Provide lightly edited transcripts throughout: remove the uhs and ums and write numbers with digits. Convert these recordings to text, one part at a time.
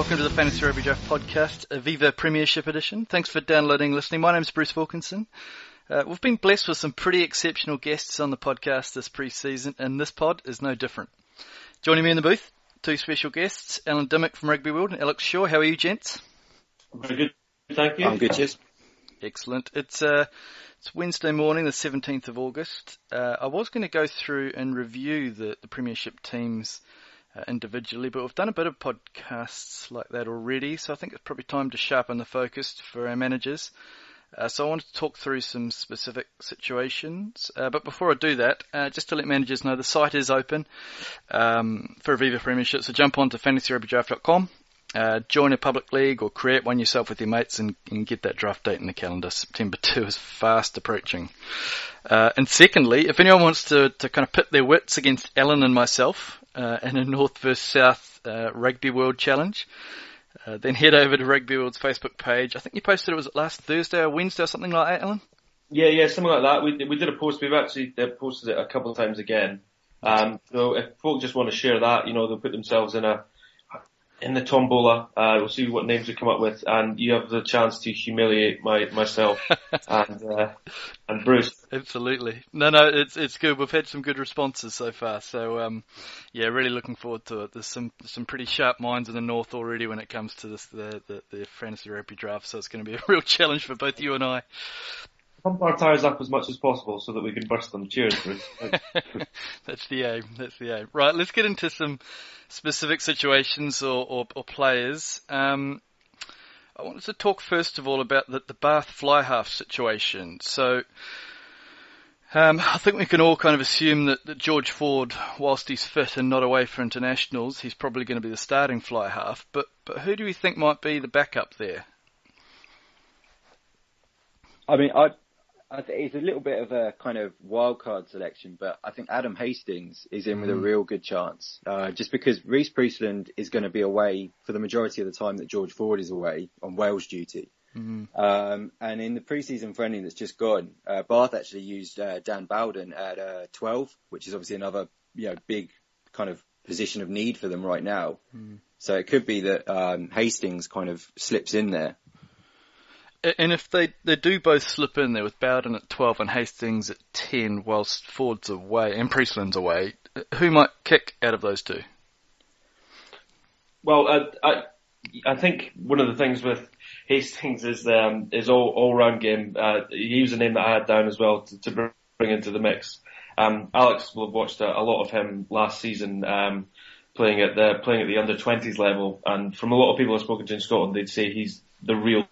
welcome to the Fantasy Rugby Draft podcast, Aviva Premiership edition. Thanks for downloading and listening. My name's Bruce Wilkinson. We've been blessed with some pretty exceptional guests on the podcast this pre-season, and this pod is no different. Joining me in the booth, two special guests, Alan Dymock from Rugby World and Alex Shaw. How are you, gents? Very good, thank you. I'm good, cheers. Excellent. It's Wednesday morning, the 17th of August. I was going to go through and review the Premiership teams individually, but we've done a bit of podcasts like that already, so I think it's probably time to sharpen the focus for our managers. So I wanted to talk through some specific situations, but before I do that, just to let managers know, the site is open for Aviva Premiership, so jump on to fantasyrugbydraft.com, join a public league or create one yourself with your mates and get that draft date in the calendar. September 2 is fast approaching. And secondly, if anyone wants to kind of pit their wits against Alan and myself in a North versus South Rugby World Challenge, then head over to Rugby World's Facebook page. I think you posted it, was it last Thursday or Wednesday or something like that, Alan? Yeah, something like that. We did a post. We've actually posted it a couple of times again. So if folk just want to share that, they'll put themselves in the tombola. We'll see what names we come up with, and you have the chance to humiliate myself and Bruce. Absolutely. No, it's good. We've had some good responses so far. So, really looking forward to it. There's some pretty sharp minds in the North already when it comes to this, the fantasy rugby draft. So it's going to be a real challenge for both you and I. Pump our tyres up as much as possible so that we can burst them. Cheers, Bruce. That's the aim. Right, let's get into some specific situations or players. I wanted to talk first of all about the Bath fly half situation. So I think we can all kind of assume that George Ford, whilst he's fit and not away for internationals, he's probably going to be the starting fly half. But who do we think might be the backup there? I mean, I think it's a little bit of a kind of wild card selection, but I think Adam Hastings is in with a real good chance. Just because Reece Priestland is going to be away for the majority of the time that George Ford is away on Wales duty. And in the pre-season friendly that's just gone, Bath actually used Dan Bowden at 12, which is obviously another big kind of position of need for them right now. So it could be that Hastings kind of slips in there. And if they do both slip in there with Bowden at 12 and Hastings at 10 whilst Ford's away and Priestland's away, who might kick out of those two? Well, I think one of the things with Hastings is all-round game. He was a name that I had down as well to bring into the mix. Alex will have watched a lot of him last season playing at the under-20s level, and from a lot of people I've spoken to in Scotland, they'd say he's the real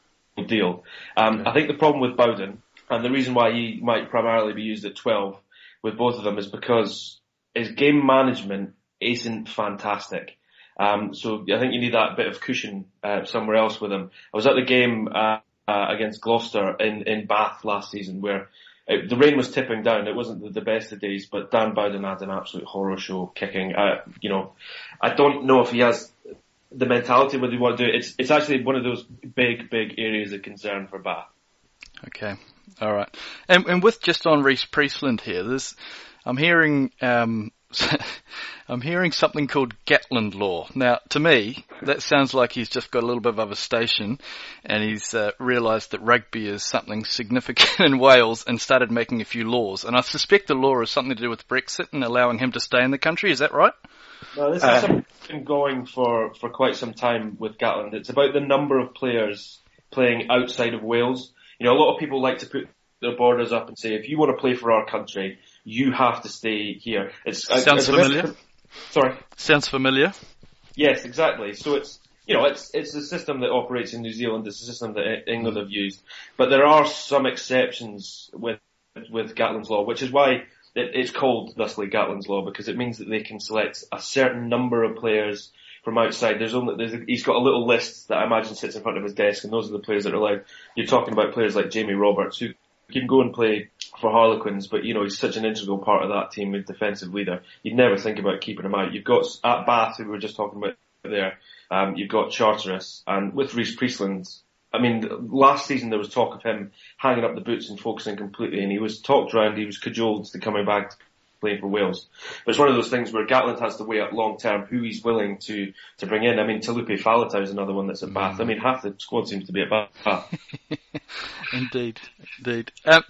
deal. I think the problem with Bowden, and the reason why he might primarily be used at 12 with both of them, is because his game management isn't fantastic. So I think you need that bit of cushion somewhere else with him. I was at the game against Gloucester in Bath last season where the rain was tipping down. It wasn't the best of days, but Dan Bowden had an absolute horror show kicking. I don't know if he has the mentality whether you want to do it. It's actually one of those big areas of concern for Bath. Okay, all right. And with just on Reece Priestland here, I'm hearing something called Gatland law. Now, to me, that sounds like he's just got a little bit of a station, and he's realised that rugby is something significant in Wales and started making a few laws. And I suspect the law is something to do with Brexit and allowing him to stay in the country. Is that right? No, this is something that's been going for quite some time with Gatland. It's about the number of players playing outside of Wales. A lot of people like to put their borders up and say, if you want to play for our country, you have to stay here. Sounds familiar. Sorry? Sounds familiar. Yes, exactly. So it's a system that operates in New Zealand. It's a system that England have used. But there are some exceptions with Gatland's law, which is why it's called thusly Gatland's law, because it means that they can select a certain number of players from outside. He's got a little list that I imagine sits in front of his desk, and those are the players that are allowed. You're talking about players like Jamie Roberts, who can go and play for Harlequins, but he's such an integral part of that team, a defensive leader. You'd never think about keeping him out. You've got at Bath, who we were just talking about there, you've got Charteris, and with Reece Priestland, I mean, last season there was talk of him hanging up the boots and focusing completely, and he was talked around, he was cajoled to coming back playing for Wales. But it's one of those things where Gatland has to weigh up long term who he's willing to bring in. I mean, Talupe Faletau is another one that's at Bath. I mean, half the squad seems to be at Bath. Indeed.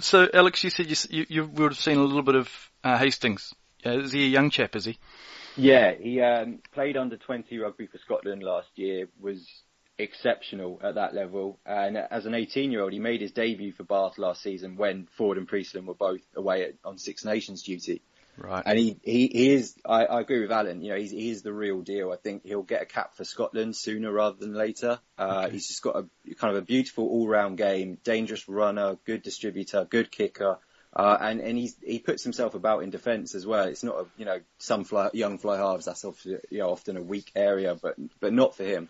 So, Alex, you said you would have seen a little bit of Hastings. Is he a young chap, is he? Yeah, he played under 20 rugby for Scotland last year, was exceptional at that level. And as an 18-year-old, he made his debut for Bath last season when Ford and Priestland were both away on Six Nations duty. Right. And he is, I agree with Alan, he is the real deal. I think he'll get a cap for Scotland sooner rather than later. Okay. He's just got a kind of a beautiful all-round game, dangerous runner, good distributor, good kicker. And he puts himself about in defence as well. It's not some young fly halves, that's often a weak area, but not for him.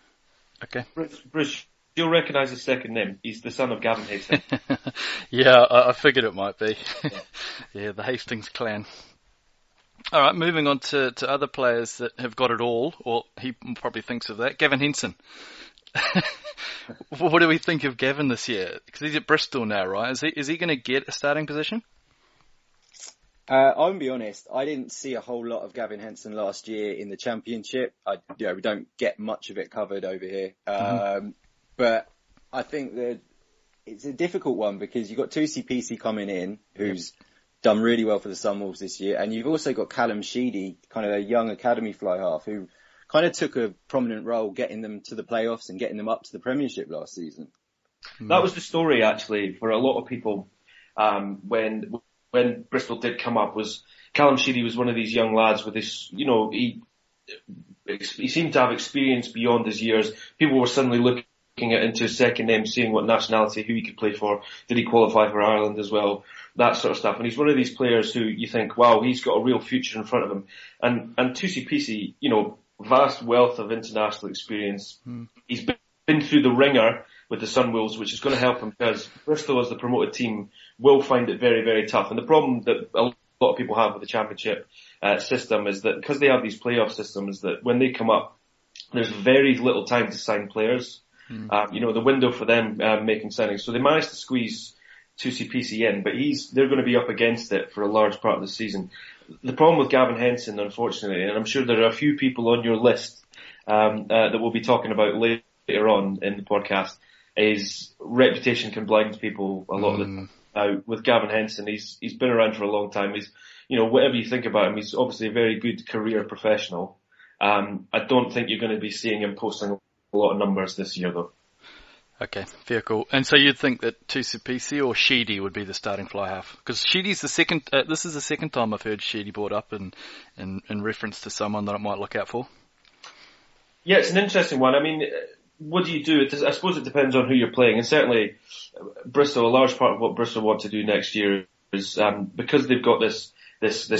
Okay. Bruce, you'll recognise his second name. He's the son of Gavin Hastings. Yeah, I figured it might be. Yeah, the Hastings clan. All right, moving on to other players that have got it all, or he probably thinks of that. Gavin Henson. What do we think of Gavin this year? Because he's at Bristol now, right? Is he going to get a starting position? I'm going to be honest, I didn't see a whole lot of Gavin Henson last year in the Championship. We don't get much of it covered over here. But I think that it's a difficult one because you've got Tusi Pisi coming in, who's done really well for the Sunwolves this year. And you've also got Callum Sheedy, kind of a young academy fly half, who kind of took a prominent role getting them to the playoffs and getting them up to the Premiership last season. That was the story, actually, for a lot of people when Bristol did come up. Was Callum Sheedy was one of these young lads with this, he seemed to have experience beyond his years. People were suddenly looking into his second name, seeing what nationality, who he could play for, did he qualify for Ireland as well, that sort of stuff. And he's one of these players who you think, wow, he's got a real future in front of him. And Tusi Pisi, vast wealth of international experience. He's been through the ringer with the Sunwolves, which is going to help him because Bristol, as the promoted team, will find it very, very tough. And the problem that a lot of people have with the Championship system is that because they have these playoff systems, that when they come up, there's very little time to sign players. The window for them making signings. So they managed to squeeze Tusi Pisi in, but they're going to be up against it for a large part of the season. The problem with Gavin Henson, unfortunately, and I'm sure there are a few people on your list that we'll be talking about later on in the podcast, is reputation can blind people a lot of the time. Now, with Gavin Henson, he's been around for a long time. He's, whatever you think about him, he's obviously a very good career professional. I don't think you're going to be seeing him posting a lot of numbers this year, though. Okay, fair call. And so you'd think that Tusi Pisi or Sheedy would be the starting fly half? Because Sheedy's the second, this is the second time I've heard Sheedy brought up in reference to someone that I might look out for. Yeah, it's an interesting one. I mean, what do you do? I suppose it depends on who you're playing. And certainly Bristol, a large part of what Bristol want to do next year is, because they've got this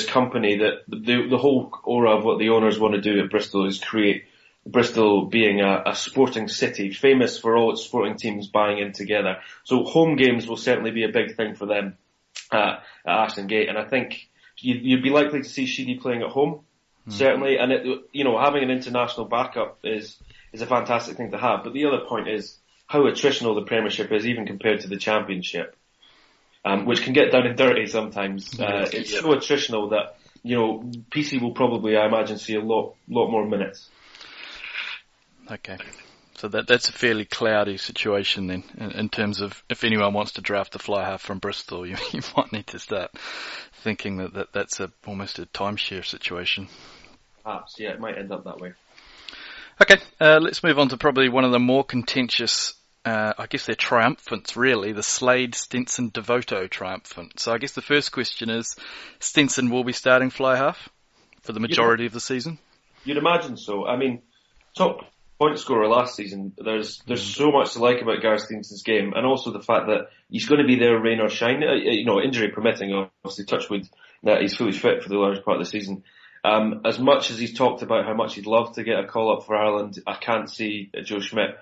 company that the whole aura of what the owners want to do at Bristol is create Bristol being a sporting city, famous for all its sporting teams buying in together. So home games will certainly be a big thing for them at Ashton Gate. And I think you'd be likely to see Sheedy playing at home, certainly. And having an international backup is a fantastic thing to have. But the other point is how attritional the Premiership is, even compared to the Championship, which can get down and dirty sometimes. It's so attritional that PC will probably, I imagine, see a lot more minutes. Okay, so that's a fairly cloudy situation then, in terms of if anyone wants to draft a fly half from Bristol, you might need to start thinking that's almost a timeshare situation. Perhaps, yeah, it might end up that way. Okay, let's move on to probably one of the more contentious, I guess they're triumphants really, the Slade, Steenson, Devoto triumphant. So I guess the first question is, Steenson will be starting fly half for the majority of the season? You'd imagine so. I mean, top point scorer last season. There's so much to like about Gareth Steenson's game, and also the fact that he's going to be there, rain or shine. Injury permitting, obviously, touch wood, that he's fully fit for the large part of the season. As much as he's talked about how much he'd love to get a call up for Ireland, I can't see Joe Schmidt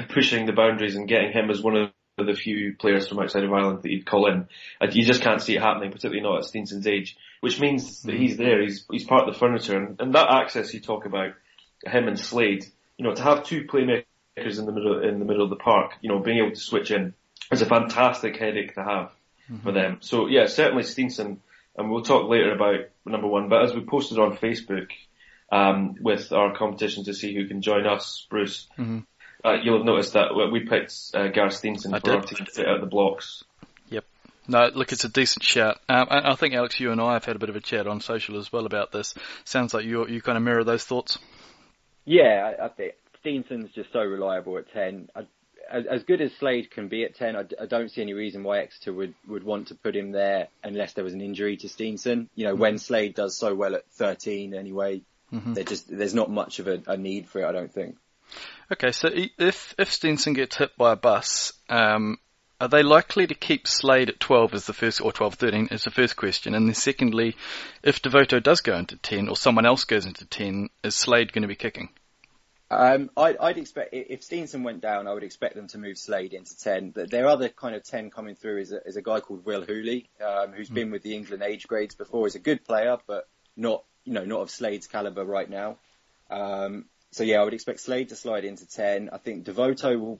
pushing the boundaries and getting him as one of the few players from outside of Ireland that he'd call in. You just can't see it happening, particularly not at Steenson's age, which means that he's there, he's part of the furniture, and that access you talk about, him and Slade, to have two playmakers in the middle of the park, being able to switch in is a fantastic headache to have for them. So yeah, certainly Steenson and we'll talk later about number 1. But as we posted on Facebook, with our competition to see who can join us, Bruce, you'll have noticed that we picked Gareth Steenson for our team to fit out the blocks. Yep. No, look, it's a decent shout. I think, Alex, you and I have had a bit of a chat on social as well about this. Sounds like you kind of mirror those thoughts. Yeah, I think Steenson's just so reliable at 10. As good as Slade can be at 10, I don't see any reason why Exeter would want to put him there unless there was an injury to Steenson. You know, when Slade does so well at 13 anyway, there's not much of a need for it, I don't think. Okay, so if Steenson gets hit by a bus, are they likely to keep Slade at 12 as the first, or 12, 13 as the first question? And then secondly, if Devoto does go into 10 or someone else goes into 10, is Slade going to be kicking? I'd expect, if Steenson went down, I would expect them to move Slade into 10. Their other kind of 10 coming through is a guy called Will Hooley, who's been with the England age grades before. He's a good player, but not of Slade's caliber right now. So yeah, I would expect Slade to slide into 10. I think Devoto will.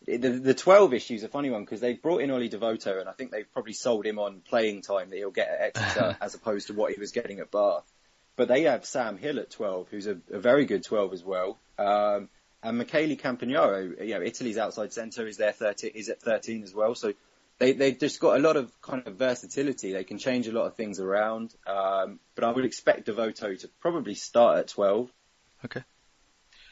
The 12 issue is a funny one because they've brought in Ollie Devoto, and I think they've probably sold him on playing time that he'll get at Exeter as opposed to what he was getting at Bath. But they have Sam Hill at 12, who's a very good 12 as well. And Michele Campagnaro, Italy's outside centre, is at 13 as well. So they've just got a lot of kind of versatility. They can change a lot of things around. But I would expect Devoto to probably start at 12. Okay.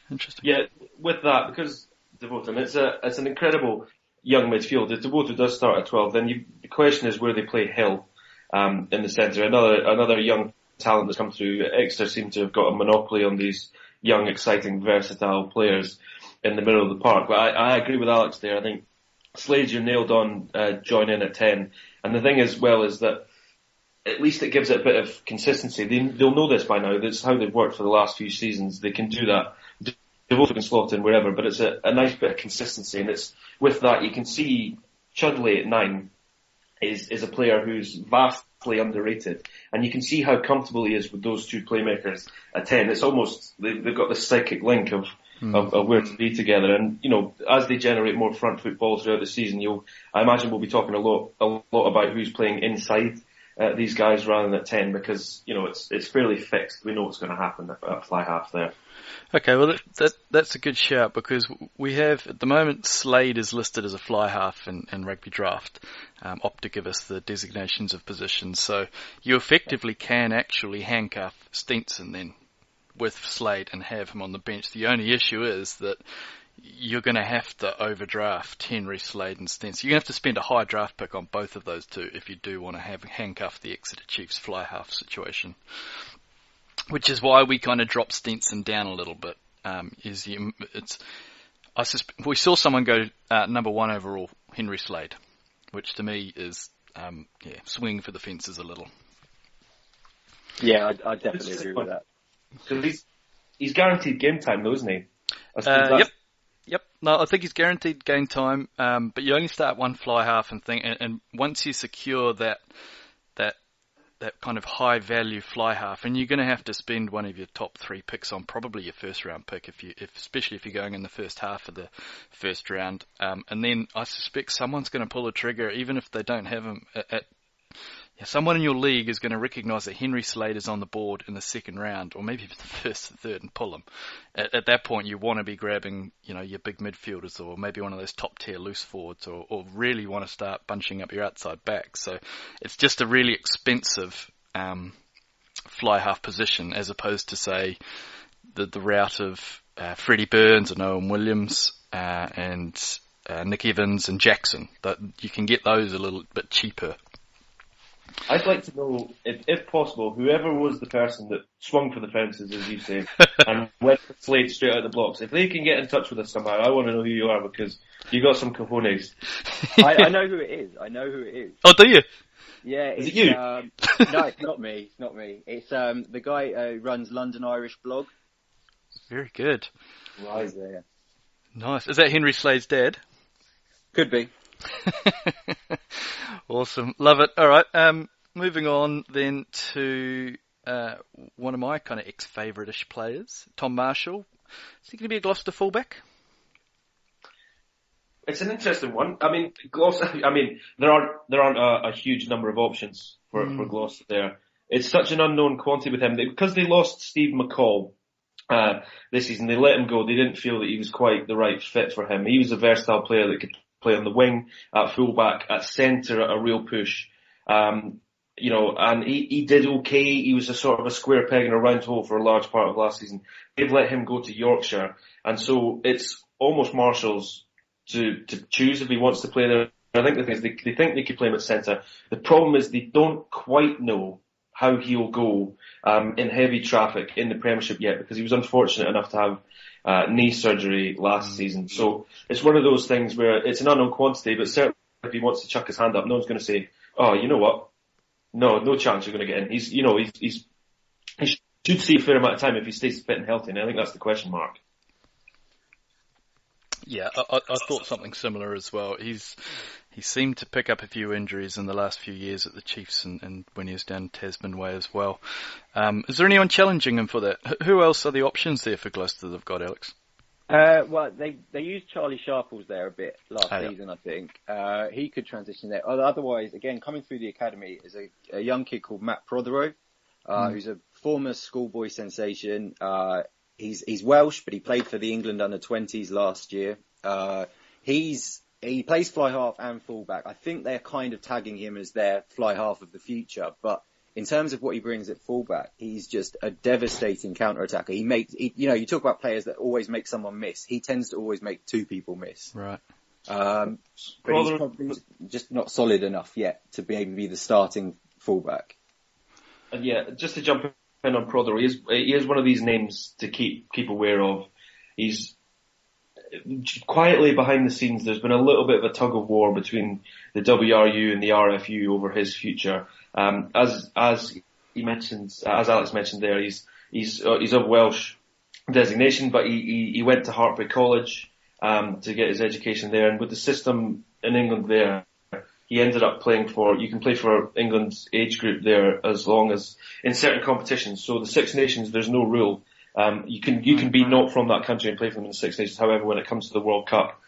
Interesting. Yeah, with that, because Devoto, it's an incredible young midfield. If Devoto does start at 12, then the question is where they play Hill in the centre. Another young talent that's come through. Exeter seem to have got a monopoly on these young, exciting, versatile players in the middle of the park. But I agree with Alex there. I think Slade, you're nailed on, join in at 10. And the thing is that at least it gives it a bit of consistency. They'll know this by now. That's how they've worked for the last few seasons. They can do that. Devoto can slot in wherever, but it's a nice bit of consistency. And it's with that, you can see Chudley at 9 is a player who's vastly underrated. And you can see how comfortable he is with those two playmakers at 10. It's almost, they've got this psychic link of where to be together. And, as they generate more front foot ball throughout the season, I imagine we'll be talking a lot about who's playing inside these guys rather than at 10 because, it's fairly fixed. We know what's going to happen at fly half there. Okay, well that's a good shout because we have at the moment Slade is listed as a fly half in Rugby Draft, opt to give us the designations of positions. So you effectively can actually handcuff Steenson then with Slade and have him on the bench. The only issue is that you're going to have to overdraft Henry, Slade and Steenson. You're going to have to spend a high draft pick on both of those two if you do want to handcuff the Exeter Chiefs fly half situation. Which is why we kind of dropped Steenson down a little bit. We saw someone go number 1 overall, Henry Slade, which to me is swinging for the fences a little. Yeah, I definitely agree with that. Because he's guaranteed game time, though, isn't he? Yep. No, I think he's guaranteed game time, but you only start one fly half and once you secure that kind of high value fly half, and you're going to have to spend one of your top 3 picks on probably your first round pick, especially if you're going in the first half of the first round. And then I suspect someone's going to pull a trigger, even if they don't have him someone in your league is going to recognise that Henry Slade is on the board in the second round, or maybe the first or third, and pull him. At that point, you want to be grabbing, your big midfielders, or maybe one of those top tier loose forwards, or really want to start bunching up your outside backs. So it's just a really expensive fly half position, as opposed to say the route of Freddie Burns and Owen Williams and Nick Evans and Jackson. That you can get those a little bit cheaper. I'd like to know, if possible, whoever was the person that swung for the fences, as you say, and went for Slade straight out of the blocks. If they can get in touch with us somehow, I want to know who you are because you got some cojones. I know who it is. Oh, do you? Yeah. Is it you? No, it's not me. It's the guy who runs London Irish blog. Very good. Right there. Nice. Is that Henry Slade's dad? Could be. Awesome. Love it. All right. Moving on then to one of my kind of ex-favourite-ish players, Tom Marshall. Is he going to be a Gloucester fullback? It's an interesting one. I mean, Gloucester. I mean, there aren't a huge number of options for Gloucester there. It's such an unknown quantity with him because they lost Steve McCall this season. They let him go. They didn't feel that he was quite the right fit for him. He was a versatile player that could play on the wing, at fullback, at centre, at a real push. You know, and he did okay. He was a sort of a square peg in a round hole for a large part of last season. They've let him go to Yorkshire, and so it's almost Marshall's to choose if he wants to play there. I think the thing is they think they could play him at centre. The problem is they don't quite know how he'll go in heavy traffic in the Premiership yet, because he was unfortunate enough to have knee surgery last season. So it's one of those things where it's an unknown quantity, but certainly if he wants to chuck his hand up, no one's going to say, oh, you know what? No chance you're going to get in. He should see a fair amount of time if he stays fit and healthy, and I think that's the question mark. Yeah, I thought something similar as well. He seemed to pick up a few injuries in the last few years at the Chiefs and when he was down Tasman way as well. Is there anyone challenging him for that? Who else are the options there for Gloucester they've got, Alex? Well, they used Charlie Sharples there a bit last season, I think. He could transition there. Otherwise, again, coming through the academy is a young kid called Matt Prothero, who's a former schoolboy sensation. He's Welsh, but he played for the England under-20s last year. He plays fly half and fullback. I think they're kind of tagging him as their fly half of the future, but in terms of what he brings at fullback, he's just a devastating counter-attacker. You talk about players that always make someone miss. He tends to always make two people miss. Right. But he's probably just not solid enough yet to be able to be the starting fullback. And yeah, just to jump in on Prothero, he is one of these names to keep aware of. He's quietly behind the scenes. There's been a little bit of a tug of war between the WRU and the RFU over his future. As Alex mentioned there, he's of Welsh designation, but he went to Hartpury College to get his education there, and with the system in England there, he ended up you can play for England's age group there as long as in certain competitions. So the Six Nations, there's no rule. You can be not from that country and play for them in the Six Nations. However, when it comes to the World Cup,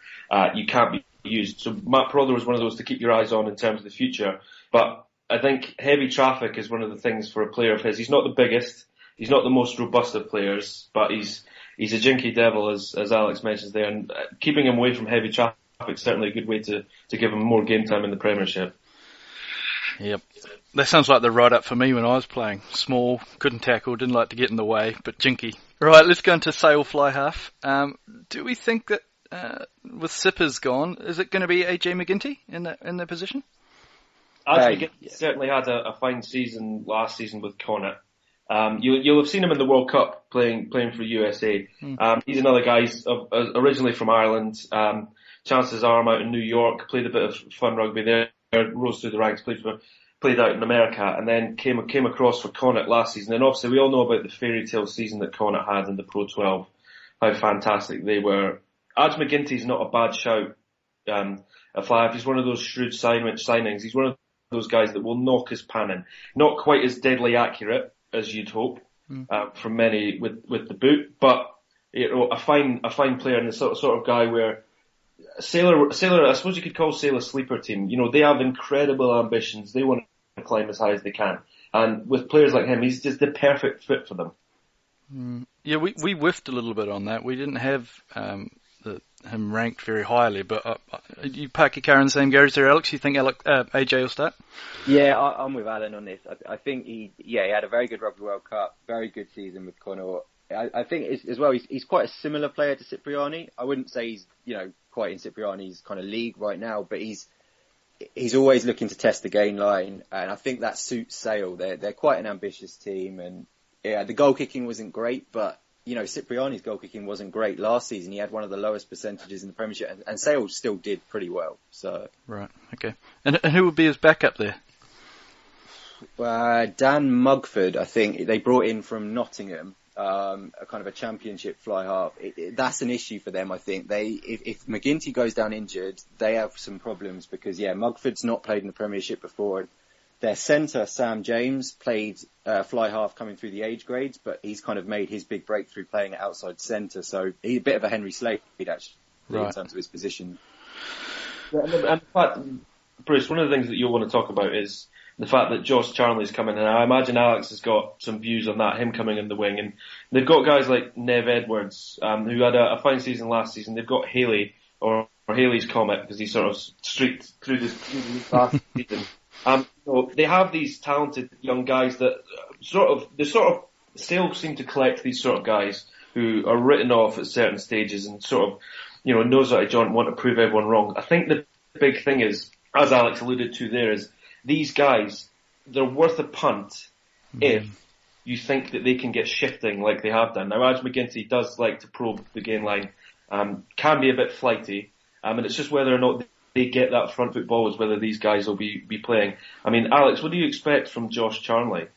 you can't be used. So Matt Prothero is one of those to keep your eyes on in terms of the future. But I think heavy traffic is one of the things for a player of his. He's not the biggest, he's not the most robust of players, but he's a jinky devil, as Alex mentions there, and keeping him away from heavy traffic is certainly a good way to give him more game time in the Premiership. Yep. That sounds like the right up for me when I was playing. Small, couldn't tackle, didn't like to get in the way, but jinky. Right, let's go into Sale fly half. Do we think that with Sippers gone, is it going to be AJ McGinty in that position? McGinty certainly had a fine season last season with Connacht. You'll have seen him in the World Cup playing for USA. He's another guy. He's originally from Ireland. Chanced his arm out in New York, played a bit of fun rugby there, rose through the ranks, played out in America, and then came across for Connacht last season. And obviously we all know about the fairy tale season that Connacht had in the Pro 12, how fantastic they were. Aj McGinty's not a bad shout. A fly half. He's one of those shrewd signings. He's one of those guys that will knock his pan in. Not quite as deadly accurate as you'd hope from many with the boot, but a fine player, and the sort of guy where Sailor, I suppose you could call Sailor sleeper team. You know, they have incredible ambitions. They want to climb as high as they can. And with players like him, he's just the perfect fit for them. Yeah, we whiffed a little bit on that. We didn't have him ranked very highly, but you park your car in the same garage there, Alex. You think AJ will start? Yeah, I'm with Alan on this. I think he had a very good Rugby World Cup, very good season with Connacht. I think as well, he's quite a similar player to Cipriani. I wouldn't say he's, quite in Cipriani's kind of league right now, but he's always looking to test the gain line, and I think that suits Sale. They're quite an ambitious team, and yeah, the goal kicking wasn't great, but Cipriani's goal kicking wasn't great last season. He had one of the lowest percentages in the Premiership, and Sale still did pretty well. So right, okay. And who would be his backup there? Dan Mugford, I think they brought in from Nottingham. A kind of a championship fly half. That's an issue for them, I think. If McGinty goes down injured, they have some problems because, Mugford's not played in the Premiership before. Their centre, Sam James, played fly half coming through the age grades, but he's kind of made his big breakthrough playing at outside centre. So he's a bit of a Henry Slade, actually, in terms of his position. Yeah, and in fact, Bruce, one of the things that you'll want to talk about is the fact that Josh Charnley's coming in. I imagine Alex has got some views on that, him coming in the wing. And they've got guys like Nev Edwards, who had a fine season last season. They've got Haley, or Haley's Comet, because he sort of streaked through the last season. So they have these talented young guys that still seem to collect these sort of guys who are written off at certain stages and sort of, knows that I don't want to prove everyone wrong. I think the big thing is, as Alex alluded to there, is these guys, they're worth a punt if you think that they can get shifting like they have done. Now, Aj McGinty does like to probe the gain line, can be a bit flighty, and it's just whether or not they get that front foot ball is whether these guys will be playing. I mean, Alex, what do you expect from Josh Charnley?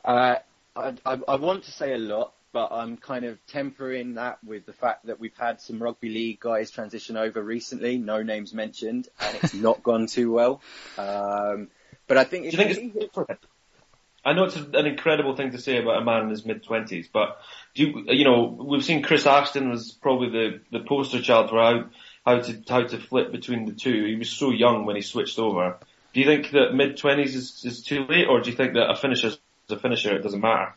I want to say a lot, but I'm kind of tempering that with the fact that we've had some rugby league guys transition over recently, no names mentioned, and it's not gone too well. But I think... Do you think it's different? I know it's an incredible thing to say about a man in his mid-20s, but we've seen Chris Ashton was probably the poster child for how to flip between the two. He was so young when he switched over. Do you think that mid-20s is too late, or do you think that a finisher's a finisher, it doesn't matter?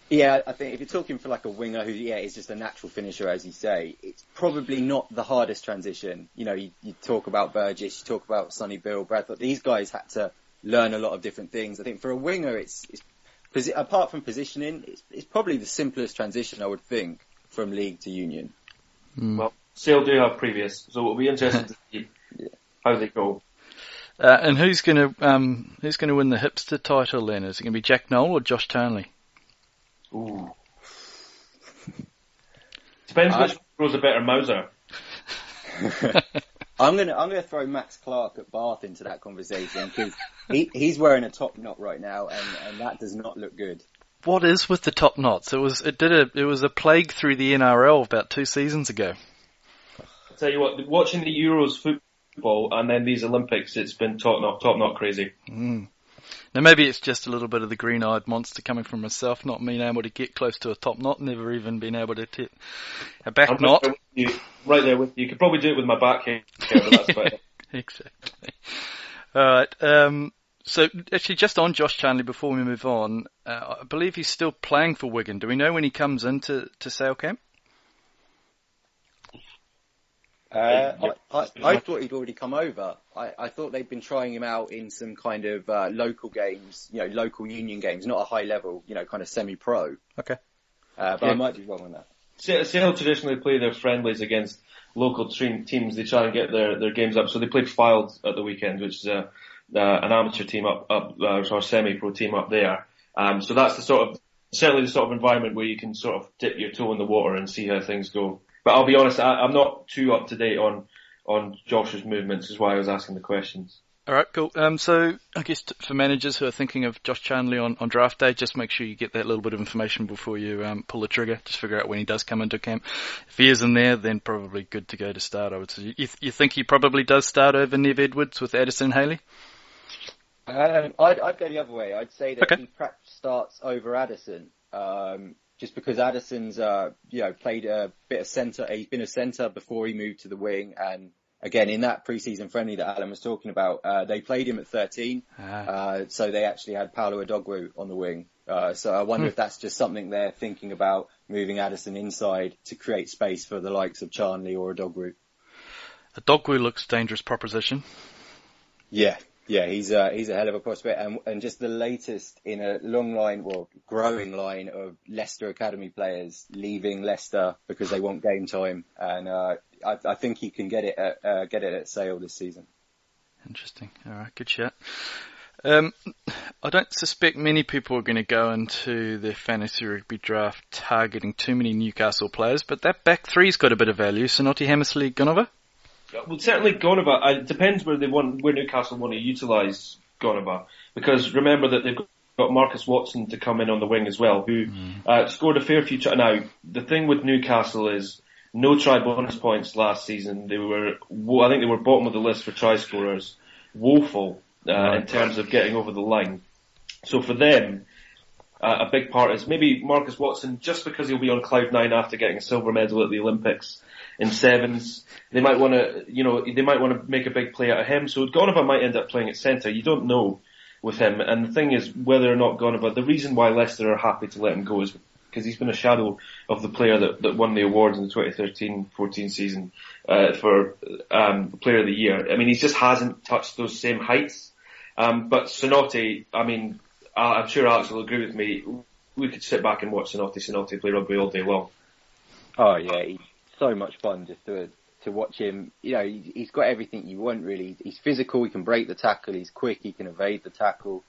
Yeah, I think if you're talking for like a winger who, is just a natural finisher, as you say, it's probably not the hardest transition. You talk about Burgess, you talk about Sonny Bill, Bradford. These guys had to learn a lot of different things. I think for a winger, it's apart from positioning, it's probably the simplest transition, I would think, from league to union. Well, Sale do have previous, so it'll be interesting to see how they go. And who's going to win the hipster title then? Is it going to be Jack Noel or Josh Charnley? Ooh. Depends which grows a better Mauser. I'm gonna throw Max Clark at Bath into that conversation because he's wearing a top knot right now, and that does not look good. What is with the top knots? It was a plague through the NRL about 2 seasons ago. I'll tell you what, watching the Euros football and then these Olympics, it's been top knot crazy. Now maybe it's just a little bit of the green-eyed monster coming from myself, not being able to get close to a top knot, never even been able to tip a back knot. Right there with you. You could probably do it with my back here, but that's about it. Exactly. Alright, so actually just on Josh Charnley before we move on, I believe he's still playing for Wigan. Do we know when he comes into Sale camp? I thought he'd already come over. I thought they'd been trying him out in some kind of local games, local union games, not a high level, kind of semi-pro. Okay. But I might be wrong on that. Sale traditionally play their friendlies against local teams. They try and get their games up. So they played Fylde at the weekend, which is an amateur team up or semi-pro team up there. So that's certainly the sort of environment where you can sort of dip your toe in the water and see how things go. But I'll be honest, I'm not too up to date on Josh's movements, is why I was asking the questions. All right, cool. So I guess for managers who are thinking of Josh Charnley on draft day, just make sure you get that little bit of information before you pull the trigger. Just figure out when he does come into camp. If he is in there, then probably good to go to start, I would say. You think he probably does start over Nev Edwards with Addison and Haley? I'd go the other way. I'd say that he perhaps starts over Addison. Just because Addison's, played a bit of centre. He's been a centre before he moved to the wing. And again, in that pre-season friendly that Alan was talking about, they played him at 13. So they actually had Paolo Adogwu on the wing. So I wonder if that's just something they're thinking about, moving Addison inside to create space for the likes of Charnley or Adogwu. Adogwu looks dangerous proposition. Yeah, he's a hell of a prospect, and just the latest in a growing line of Leicester Academy players leaving Leicester because they want game time, and I think he can get it at Sale this season. Interesting. All right, good chat. I don't suspect many people are going to go into their fantasy rugby draft targeting too many Newcastle players, but that back three's got a bit of value. Sonotti, Hammersley, Gonova? Well, certainly Gonova. It depends where Newcastle want to utilise Gonova, because remember that they've got Marcus Watson to come in on the wing as well, who scored a fair few. Now, the thing with Newcastle is no try bonus points last season. I think they were bottom of the list for try scorers, woeful in terms of getting over the line. So for them, a big part is maybe Marcus Watson, just because he'll be on cloud 9 after getting a silver medal at the Olympics. in sevens. They might want to, make a big play out of him. So Goneva might end up playing at centre. You don't know with him. And the thing is, whether or not Goneva, the reason why Leicester are happy to let him go is because he's been a shadow of the player that won the awards in the 2013-14 season for Player of the Year. I mean, he just hasn't touched those same heights. But Sonotti, I mean, I'm sure Alex will agree with me. We could sit back and watch Sonotti play rugby all day long. Oh yeah, he's so much fun just to watch him. You know, he's got everything you want really. He's physical, he can break the tackle, he's quick, he can evade the tackle.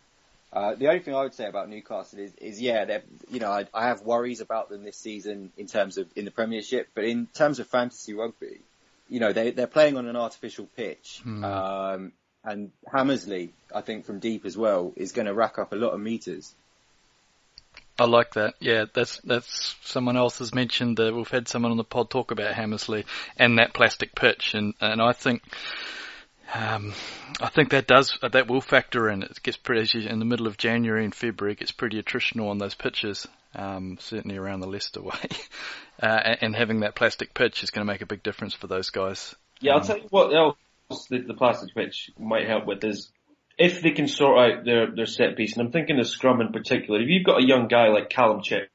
The only thing I would say about Newcastle is I have worries about them this season in terms of in the Premiership, but in terms of fantasy rugby, you know, they're playing on an artificial pitch. And Hammersley, I think from deep as well, is going to rack up a lot of metres. I like that. Yeah, that's someone else has mentioned that we've had someone on the pod talk about Hammersley and that plastic pitch, and I think that will factor in. It gets pretty in the middle of January and February. It gets pretty attritional on those pitches, certainly around the Leicester way, and having that plastic pitch is going to make a big difference for those guys. Yeah, I'll tell you what else the plastic pitch might help with is if they can sort out their set piece, and I'm thinking of scrum in particular. If you've got a young guy like Callum Chick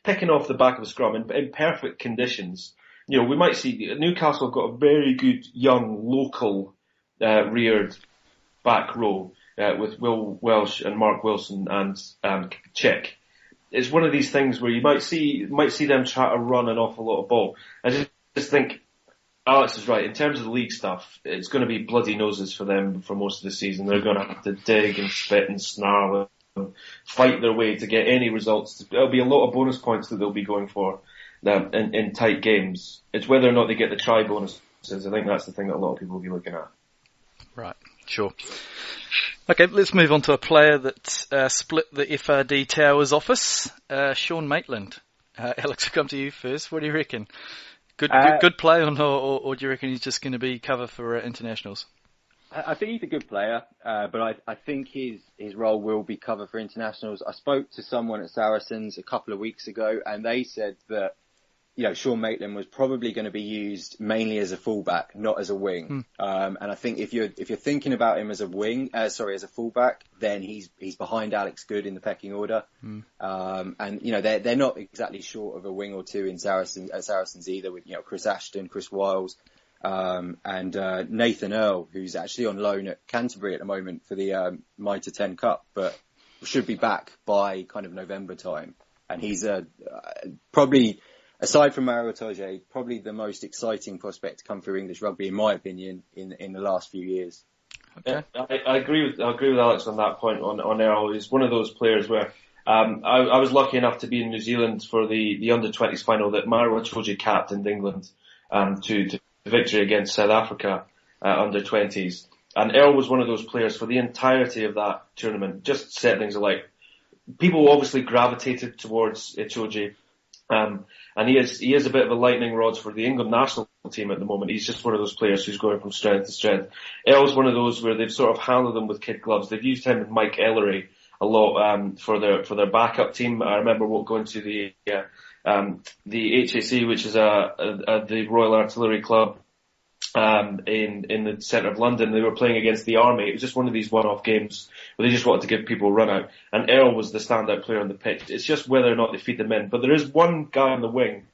picking off the back of a scrum in perfect conditions, you know, we might see Newcastle have got a very good young local reared back row with Will Welsh and Mark Wilson and Chick. It's one of these things where you might see them try to run an awful lot of ball. I just think Alex is right. In terms of the league stuff, it's going to be bloody noses for them for most of the season. They're going to have to dig and spit and snarl and fight their way to get any results. There'll be a lot of bonus points that they'll be going for in tight games. It's whether or not they get the try bonuses. I think that's the thing that a lot of people will be looking at. Right, sure. Okay, let's move on to a player that split the FRD Towers office, Sean Maitland. Alex, I'll come to you first. What do you reckon? Good play, or do you reckon he's just going to be cover for internationals? I think he's a good player, but I think his role will be cover for internationals. I spoke to someone at Saracens a couple of weeks ago, and they said that, you know, Sean Maitland was probably going to be used mainly as a fullback, not as a wing. And I think if you're thinking about him as a fullback, then he's behind Alex Good in the pecking order. And you know, they're not exactly short of a wing or two at Saracens either, with, you know, Chris Ashton, Chris Wiles, and Nathan Earl, who's actually on loan at Canterbury at the moment for the Mitre 10 Cup, but should be back by kind of November time. And he's probably, aside from Mario Itoje, probably the most exciting prospect to come through English rugby, in my opinion, in the last few years. Okay. I agree with Alex on that point on Earl. He's one of those players where I was lucky enough to be in New Zealand for the under-20s final that Mario Itoje captained England to victory against South Africa under-20s. And Earl was one of those players for the entirety of that tournament, just set things alight. People obviously gravitated towards Itoje. And he is a bit of a lightning rod for the England national team at the moment. He's just one of those players who's going from strength to strength. Earl's one of those where they've sort of handled him with kid gloves. They've used him and Mike Ellery a lot for their backup team. I remember going to the HAC, which is the Royal Artillery Club in the centre of London. They were playing against the Army. It was just one of these one-off games where they just wanted to give people a run out. And Earl was the standout player on the pitch. It's just whether or not they feed them in. But there is one guy on the wing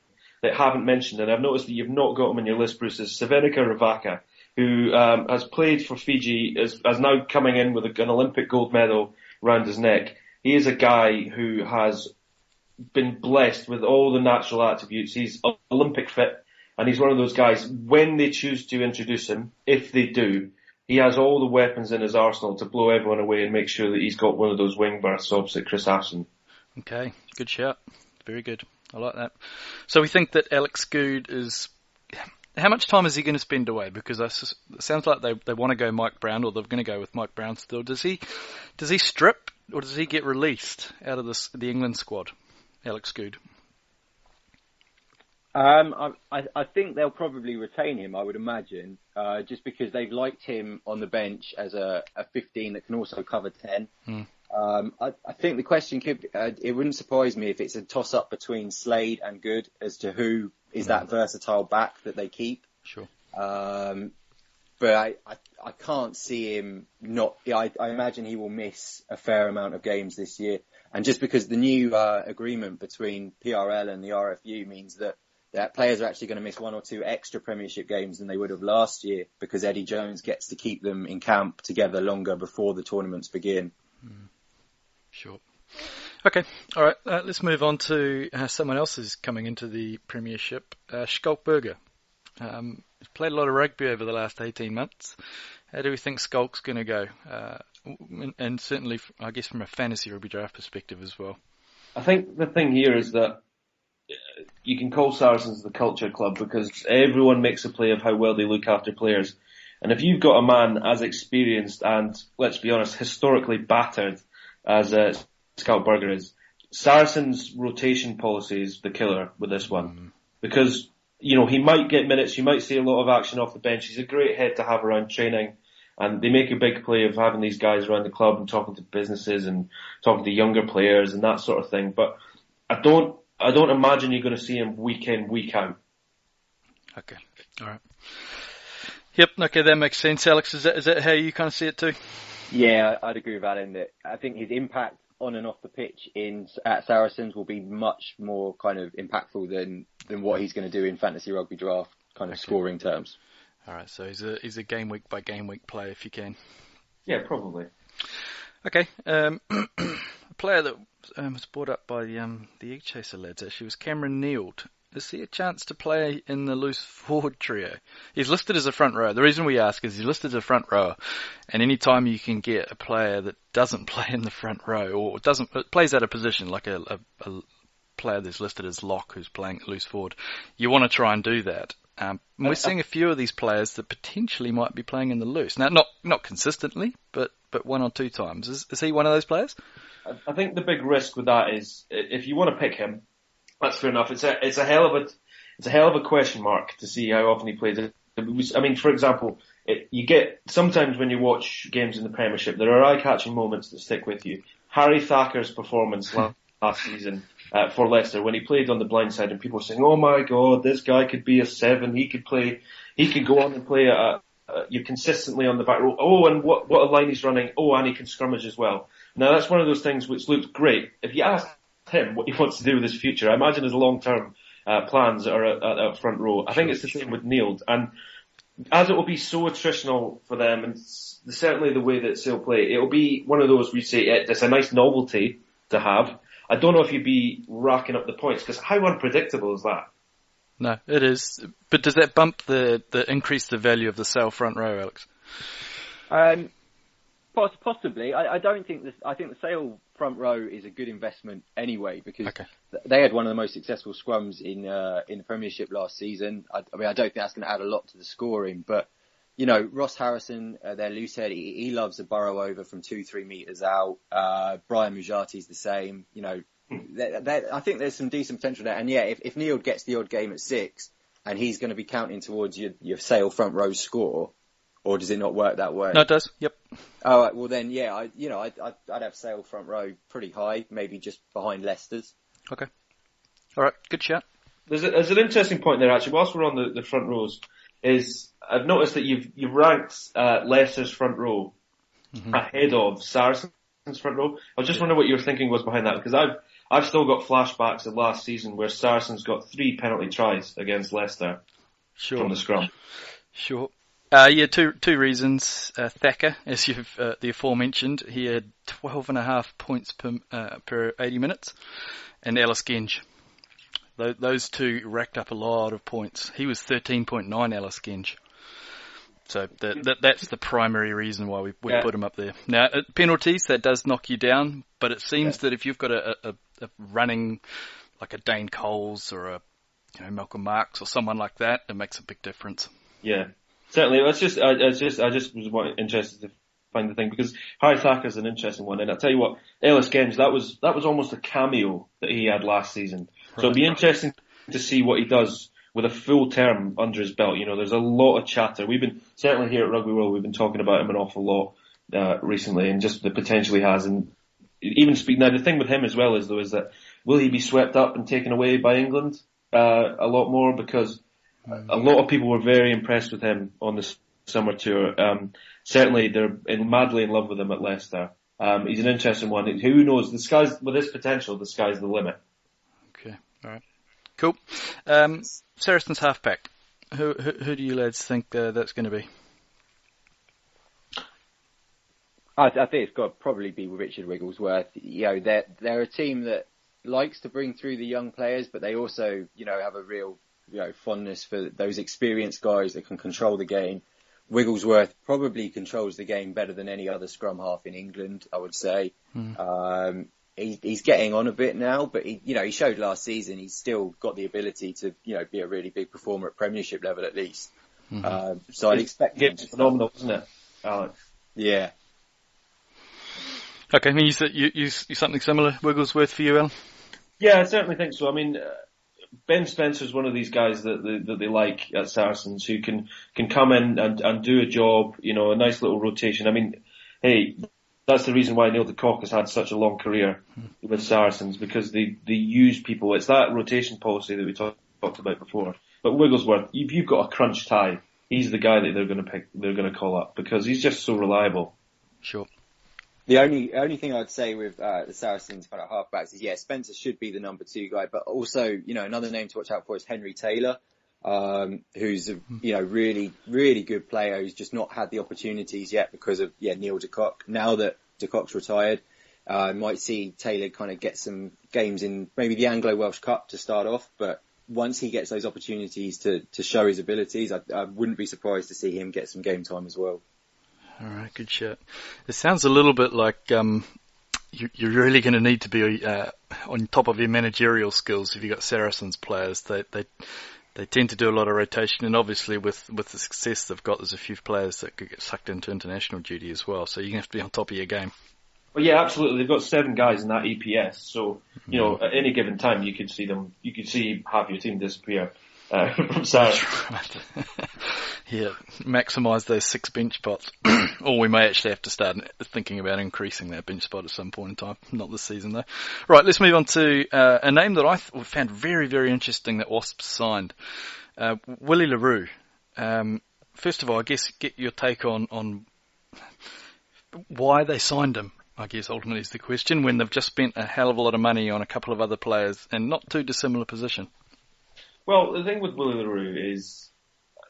that I haven't mentioned, and I've noticed that you've not got him on your list, Bruce, is Sevenica Ravaka, who has played for Fiji, is now coming in with an Olympic gold medal round his neck. He is a guy who has been blessed with all the natural attributes. He's Olympic fit. And he's one of those guys, when they choose to introduce him, if they do, he has all the weapons in his arsenal to blow everyone away and make sure that he's got one of those wing berths opposite Chris Ashton. Okay, good shout. Very good. I like that. So we think that Alex Good is... How much time is he going to spend away? Because it sounds like they want to go Mike Brown, or they're going to go with Mike Brown still. Does he strip, or does he get released out of the England squad, Alex Good? I think they'll probably retain him, I would imagine, just because they've liked him on the bench as a 15 that can also cover 10. I think the question could be, it wouldn't surprise me if it's a toss-up between Slade and Good as to who is that versatile back that they keep. Sure. But I can't see him not. I imagine he will miss a fair amount of games this year. And just because the new agreement between PRL and the RFU means that players are actually going to miss 1 or 2 extra Premiership games than they would have last year, because Eddie Jones gets to keep them in camp together longer before the tournaments begin. Sure. Okay, all right. Let's move on to someone else who's coming into the Premiership, Skulkberger. He's played a lot of rugby over the last 18 months. How do we think Skulk's going to go? And certainly, I guess, from a fantasy rugby draft perspective as well. I think the thing here is that you can call Saracens the culture club because everyone makes a play of how well they look after players. And if you've got a man as experienced and, let's be honest, historically battered as Skulkberger is, Saracens' rotation policy is the killer with this one. Because, you know, he might get minutes, you might see a lot of action off the bench. He's a great head to have around training. And they make a big play of having these guys around the club and talking to businesses and talking to younger players and that sort of thing. But I don't imagine you're going to see him week in, week out. Okay. All right. Yep. Okay. That makes sense. Alex, is that how you kind of see it too? Yeah, I'd agree with Alan that I think his impact on and off the pitch at Saracens will be much more kind of impactful than what he's going to do in fantasy rugby draft kind of scoring terms. All right. So he's a game week by game week player if you can. Yeah, probably. Okay. A player that was brought up by the Egg Chaser lads actually was Cameron Neild. Is he a chance to play in the loose forward trio? He's listed as a front row. The reason we ask is he's listed as a front rower, and any time you can get a player that doesn't play in the front row or plays out of position, like a player that's listed as lock who's playing loose forward, you want to try and do that. We're seeing a few of these players that potentially might be playing in the loose. Now, not consistently, but 1 or 2 times. Is he one of those players? I think the big risk with that is if you want to pick him, that's fair enough. It's a hell of a question mark to see how often he plays. I mean, for example, you get sometimes when you watch games in the Premiership, there are eye-catching moments that stick with you. Harry Thacker's performance last season for Leicester when he played on the blind side, and people were saying, "Oh my God, this guy could be a 7. He could go on and play you consistently on the back row. Oh, and what a line he's running. Oh, and he can scrummage as well." Now that's one of those things which looked great. If you ask him what he wants to do with his future, I imagine his long-term plans are at front row. I think it's the same with Neild, and as it will be so attritional for them, and certainly the way that Sale play, it'll be one of those we say it's a nice novelty to have. I don't know if you'd be racking up the points, because how unpredictable is that? No, it is. But does that bump the increase the value of the Sale front row, Alex? Possibly. I don't think this. I think the Sale front row is a good investment anyway, because they had one of the most successful scrums in the Premiership last season. I mean, I don't think that's going to add a lot to the scoring, but you know, Ross Harrison, their loose head, he loves a burrow over from 2-3 metres out. Brian Mujati's the same. You know, I think there's some decent potential there. And yeah, if Neild gets the odd game at 6, and he's going to be counting towards your Sale front row score, or does it not work that way? No, it does. Yep. All right. Well, then, yeah, I'd have Sale front row pretty high, maybe just behind Leicester's. Okay. All right. Good chat. There's an interesting point there actually. Whilst we're on the front rows, is I've noticed that you've ranked Leicester's front row ahead of Saracens' front row. I was just wondering what your thinking was behind that, because I've still got flashbacks of last season where Saracens got 3 penalty tries against Leicester from the scrum. Sure. Yeah, two reasons. Thacker, as you've the aforementioned, he had 12.5 points per 80 minutes, and Ellis Genge. Those two racked up a lot of points. He was 13.9, Ellis Genge. So that's the primary reason why we put him up there. Now, penalties, that does knock you down, but it seems that if you've got a running like a Dane Coles or a Malcolm Marks or someone like that, it makes a big difference. Yeah. Certainly, I just was interested to find the thing, because Harry Thacker's an interesting one, and I'll tell you what, Ellis Genge, that was almost a cameo that he had last season. Right. So it'll be interesting to see what he does with a full term under his belt. You know, there's a lot of chatter. Certainly here at Rugby World, we've been talking about him an awful lot recently, and just the potential he has. And even now, the thing with him as well is that will he be swept up and taken away by England? a lot more because a lot of people were very impressed with him on the summer tour. Certainly they're madly in love with him at Leicester. He's an interesting one. Who knows? With his potential, the sky's the limit. Okay, alright. Cool. Saracens halfback. Who do you lads think that's going to be? I think it's got to probably be Richard Wigglesworth. They're a team that likes to bring through the young players, but they also, have a real, fondness for those experienced guys that can control the game. Wigglesworth probably controls the game better than any other scrum half in England, I would say. He's getting on a bit now, but he showed last season he's still got the ability to, be a really big performer at Premiership level at least. So I'd expect him to phenomenal, isn't it, Alex? Yeah. Okay, I mean, you something similar, Wigglesworth, for you, Alan? Yeah, I certainly think so. I mean, Ben Spencer's one of these guys that they like at Saracens who can come in and do a job, a nice little rotation. I mean, hey, that's the reason why Neil de Kock has had such a long career with Saracens, because they use people. It's that rotation policy that we talked about before. But Wigglesworth, if you've got a crunch tie, he's the guy that they're going to call up because he's just so reliable. Sure. The only thing I'd say with the Saracens kind of halfbacks is, Spencer should be the number 2 guy, but also, another name to watch out for is Henry Taylor, who's a really, really good player who's just not had the opportunities yet because of Neil de Kock. Now that de Kock's retired, might see Taylor kind of get some games in maybe the Anglo-Welsh Cup to start off, but once he gets those opportunities to show his abilities, I wouldn't be surprised to see him get some game time as well. All right, good shit. It sounds a little bit like you're really going to need to be on top of your managerial skills if you've got Saracens players. They tend to do a lot of rotation, and obviously with the success they've got, there's a few players that could get sucked into international duty as well. So you're going to have to be on top of your game. Well, yeah, absolutely. They've got 7 guys in that EPS, so at any given time you could see half your team disappear from Saracens. Right. Yeah, maximise those 6 bench spots. Or we may actually have to start thinking about increasing that bench spot at some point in time. Not this season, though. Right, let's move on to a name that I found very, very interesting that Wasps signed. Willie le Roux. First of all, I guess get your take on why they signed him, I guess ultimately is the question, when they've just spent a hell of a lot of money on a couple of other players and not too dissimilar position. Well, the thing with Willie le Roux is,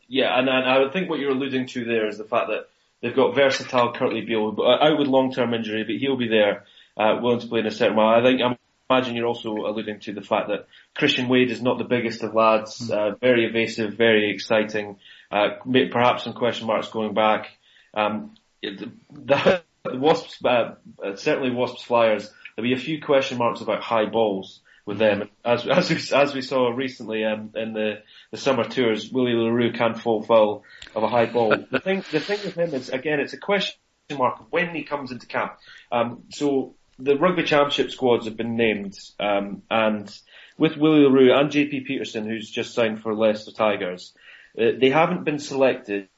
and I would think what you're alluding to there is the fact that they've got versatile Curtly Beale, out with long-term injury, but he'll be there, willing to play in a certain way. I imagine you're also alluding to the fact that Christian Wade is not the biggest of lads, very evasive, very exciting, perhaps some question marks going back. The Wasps, certainly Wasps Flyers, there'll be a few question marks about high balls with them. As we saw recently in the summer tours, Willie le Roux can fall foul of a high ball. The thing with him is, again, it's a question mark when he comes into camp. So the Rugby Championship squads have been named, and with Willie le Roux and JP Peterson, who's just signed for Leicester Tigers, they haven't been selected,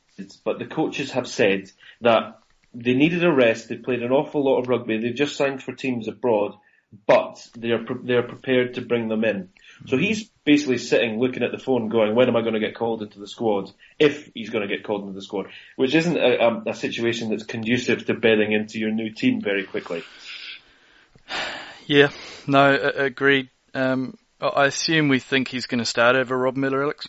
but the coaches have said that they needed a rest. They played an awful lot of rugby. They've just signed for teams abroad, but they're prepared to bring them in. So he's basically sitting, looking at the phone, going, when am I going to get called into the squad? If he's going to get called into the squad, which isn't a situation that's conducive to bedding into your new team very quickly. Yeah, no, agreed. I assume we think he's going to start over Rob Miller, Alex?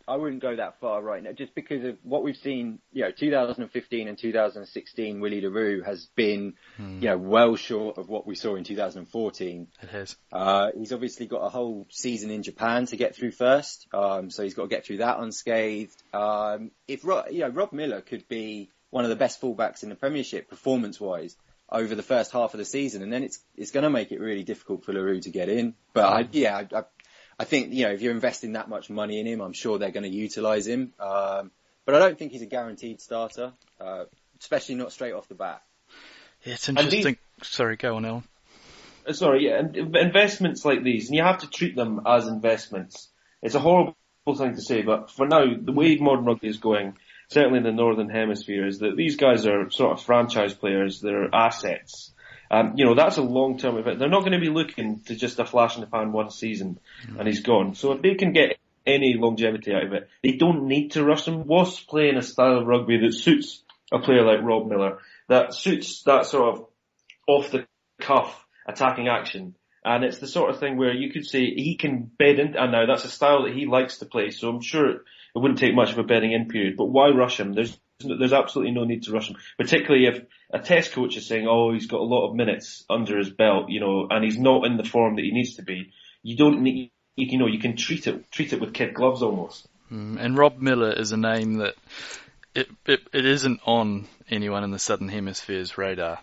I wouldn't go that far right now, just because of what we've seen. 2015 and 2016, Willie le Roux has been, well short of what we saw in 2014. It has. He's obviously got a whole season in Japan to get through first, so he's got to get through that unscathed. Rob Miller could be one of the best fullbacks in the Premiership, performance-wise, over the first half of the season, and then it's going to make it really difficult for le Roux to get in. But I think, if you're investing that much money in him, I'm sure they're going to utilise him. But I don't think he's a guaranteed starter, especially not straight off the bat. Yeah, it's interesting. Sorry, go on, Alan. And investments like these, and you have to treat them as investments. It's a horrible thing to say, but for now, the way modern rugby is going, certainly in the Northern Hemisphere, is that these guys are sort of franchise players. They're assets. That's a long-term event. They're not going to be looking to just a flash in the pan one season and he's gone. So if they can get any longevity out of it, they don't need to rush him. Wasps play in a style of rugby that suits a player like Rob Miller, that suits that sort of off-the-cuff attacking action. And it's the sort of thing where you could say he can bed in, and now that's a style that he likes to play, so I'm sure it wouldn't take much of a bedding in period. But why rush him? There's absolutely no need to rush him, particularly if a test coach is saying, oh, he's got a lot of minutes under his belt, and he's not in the form that he needs to be. You don't need, you can treat it with kid gloves almost. And Rob Miller is a name that it isn't on anyone in the Southern Hemisphere's radar.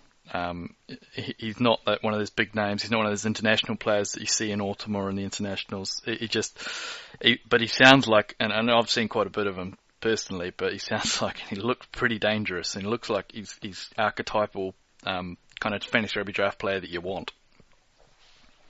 He's not one of those big names. He's not one of those international players that you see in autumn or in the internationals. But he sounds like, and I know I've seen quite a bit of him personally, but he sounds like he looks pretty dangerous, and he looks like he's archetypal kind of fantasy rugby draft player that you want.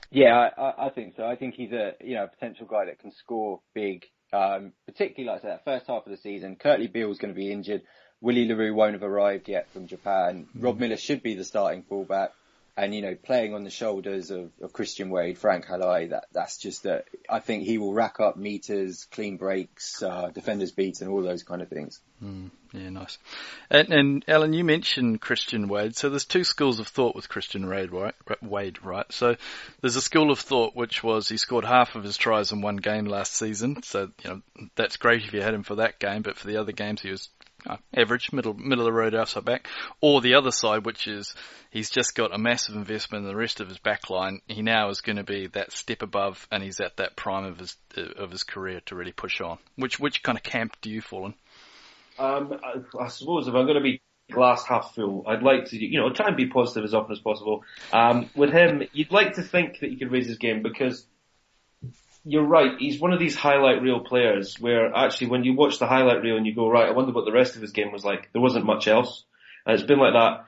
Yeah, I think so. I think he's a potential guy that can score big, particularly like I said, that first half of the season. Curtly Beale's going to be injured. Willie LaRue won't have arrived yet from Japan. Rob Miller should be the starting fullback. And, playing on the shoulders of Christian Wade, Frank Halai, that's just I think he will rack up meters, clean breaks, defenders beats and all those kind of things. Yeah, nice. And Alan, you mentioned Christian Wade. So there's two schools of thought with Christian Wade, right? So there's a school of thought which was he scored half of his tries in one game last season. So, that's great if you had him for that game, but for the other games he was average, middle of the road outside back. Or the other side, which is he's just got a massive investment in the rest of his back line. He now is going to be that step above, and he's at that prime of his career to really push on. Which kind of camp do you fall in? I suppose if I'm going to be glass half full, I'd like to, try and be positive as often as possible. With him, you'd like to think that he could raise his game, because you're right, he's one of these highlight reel players where actually when you watch the highlight reel and you go, right, I wonder what the rest of his game was like, there wasn't much else. And it's been like that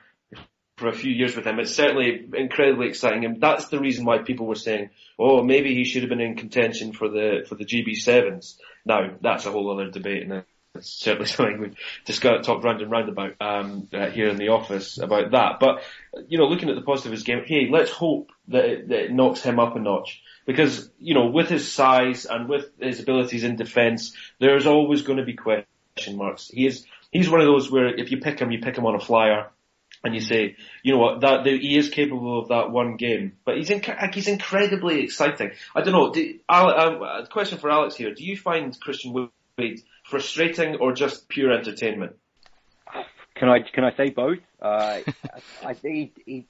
for a few years with him. It's certainly incredibly exciting, and that's the reason why people were saying, oh, maybe he should have been in contention for the GB7s. Now, that's a whole other debate, and it's certainly something we've just got talked round and round about here in the office about that. But, looking at the positive of his game, hey, let's hope that it knocks him up a notch. Because, with his size and with his abilities in defence, there's always going to be question marks. He's one of those where if you pick him on a flyer, and you say, he is capable of that one game. But he's incredibly exciting. I don't know. Question for Alex here. Do you find Christian Wade frustrating or just pure entertainment? Can I say both? I think he,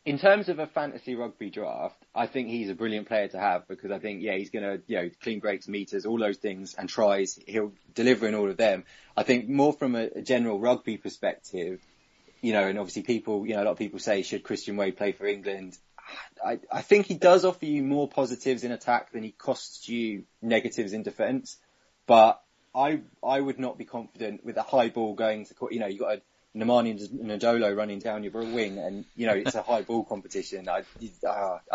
in terms of a fantasy rugby draft, I think he's a brilliant player to have, because I think, he's going to, clean breaks, meters, all those things, and tries. He'll deliver in all of them. I think more from a general rugby perspective, and obviously people, a lot of people say, should Christian Wade play for England? I think he does offer you more positives in attack than he costs you negatives in defence. But I would not be confident with a high ball going to, you've got a Nemani Ndolo running down your wing, and it's a high ball competition. I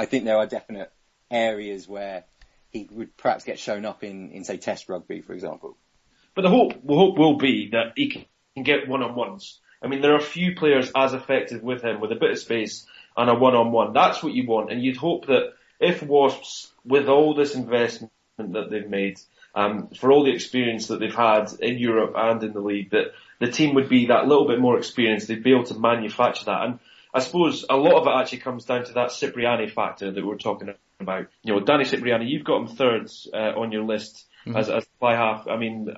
think there are definite areas where he would perhaps get shown up in say Test rugby, for example. But the hope will be that he can get one-on-ones. I mean, there are few players as effective with him with a bit of space and a one-on-one. That's what you want, and you'd hope that if Wasps, with all this investment that they've made, for all the experience that they've had in Europe and in the league, that the team would be that little bit more experienced. They'd be able to manufacture that. And I suppose a lot of it actually comes down to that Cipriani factor that we're talking about. Danny Cipriani, you've got him third on your list as fly half. I mean,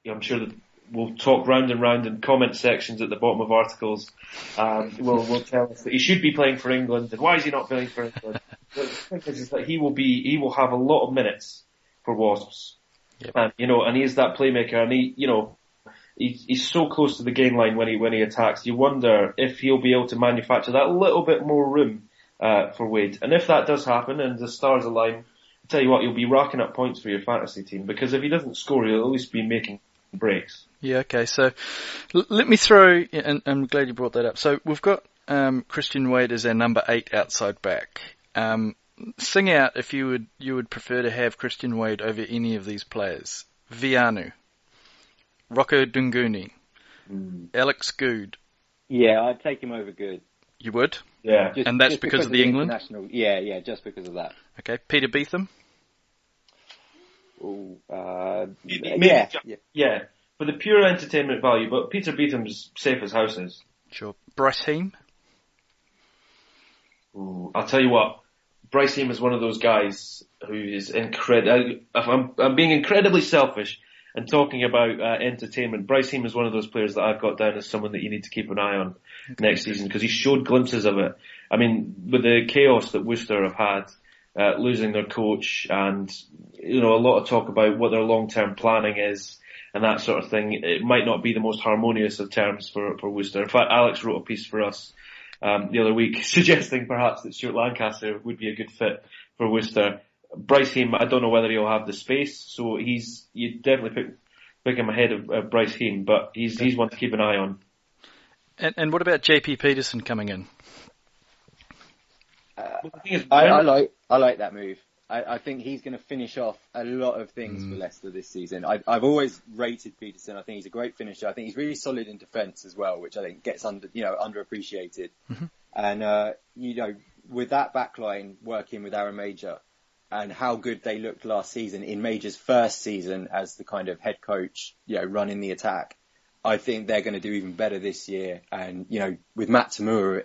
I'm sure that we'll talk round and round in comment sections at the bottom of articles. Will tell us that he should be playing for England, and why is he not playing for England? But the thing is that he will have a lot of minutes for Wasps. Yep. And he is that playmaker, and he's so close to the gain line when he attacks. You wonder if he'll be able to manufacture that little bit more room for Wade. And if that does happen and the stars align, I tell you what, you'll be racking up points for your fantasy team, because if he doesn't score, he'll at least be making breaks. Yeah, okay. So let me throw, and I'm glad you brought that up. So we've got Christian Wade as our number 8 outside back. Sing out if you would prefer to have Christian Wade over any of these players. Vianu, Rocco Dunguni, Alex Good. Yeah, I'd take him over Good. You would? Yeah. And that's because of the England? Yeah, just because of that. Okay, Peter Beetham? Ooh, yeah. For the pure entertainment value, but Peter Beetham's safe as houses. Sure. Bryce Heem? Ooh, I'll tell you what, Bryce Heem is one of those guys who is incredible. I'm being incredibly selfish and talking about entertainment. Bryce Heem is one of those players that I've got down as someone that you need to keep an eye on next season, because he showed glimpses of it. I mean, with the chaos that Worcester have had, losing their coach, and a lot of talk about what their long-term planning is and that sort of thing, it might not be the most harmonious of terms for Worcester. In fact, Alex wrote a piece for us the other week suggesting perhaps that Stuart Lancaster would be a good fit for Worcester. Bryce Heem, I don't know whether he'll have the space, so you definitely pick him ahead of Bryce Heem, but he's one to keep an eye on. And what about JP Peterson coming in? I like that move. I think he's going to finish off a lot of things for Leicester this season. I've always rated Peterson. I think he's a great finisher. I think he's really solid in defence as well, which I think gets underappreciated. Mm-hmm. And with that backline working with Aaron Major and how good they looked last season in Major's first season as the kind of head coach, running the attack, I think they're going to do even better this year. And, with Matt Tamura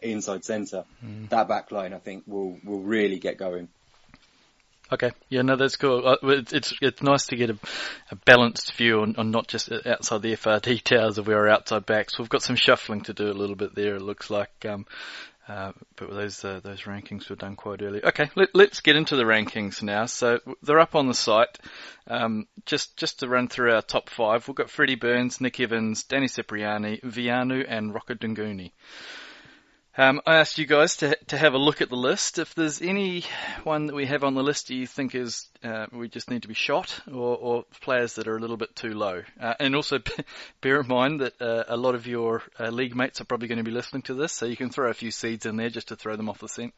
inside centre, that backline, I think, will really get going. Okay, yeah, no, that's cool. It's nice to get a balanced view on not just outside the FRD towers of our outside backs. We've got some shuffling to do a little bit there, it looks like. But those rankings were done quite early. Okay, let's get into the rankings now. So they're up on the site. Just to run through our top five, we've got Freddie Burns, Nick Evans, Danny Cipriani, Vianu, and Rocker Dunguni. I asked you guys to have a look at the list. If there's any one that we have on the list you think is we just need to be shot, or players that are a little bit too low. And also bear in mind that a lot of your league mates are probably going to be listening to this, so you can throw a few seeds in there just to throw them off the scent.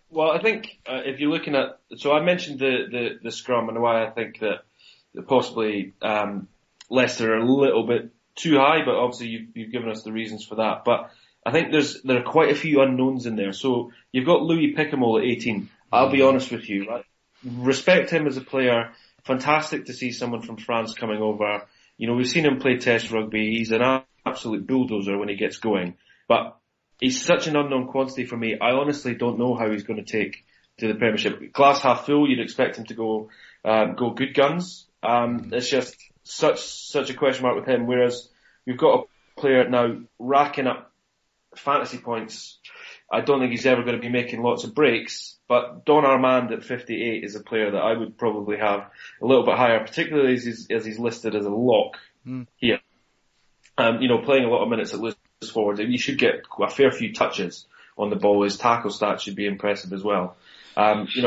Well, I think if you're looking at, so I mentioned the scrum and why I think that possibly Leicester are a little bit too high, but obviously you've given us the reasons for that. But I think there are quite a few unknowns in there. So you've got Louis Picamole at 18. I'll be honest with you. I respect him as a player. Fantastic to see someone from France coming over. We've seen him play Test rugby. He's an absolute bulldozer when he gets going. But he's such an unknown quantity for me. I honestly don't know how he's going to take to the Premiership. Glass half full, you'd expect him to go good guns. It's just such a question mark with him. Whereas we've got a player now racking up fantasy points. I don't think he's ever going to be making lots of breaks, but Don Armand at 58 is a player that I would probably have a little bit higher, particularly as he's listed as a lock here. Playing a lot of minutes at loose forward, he should get a fair few touches on the ball. His tackle stats should be impressive as well. I see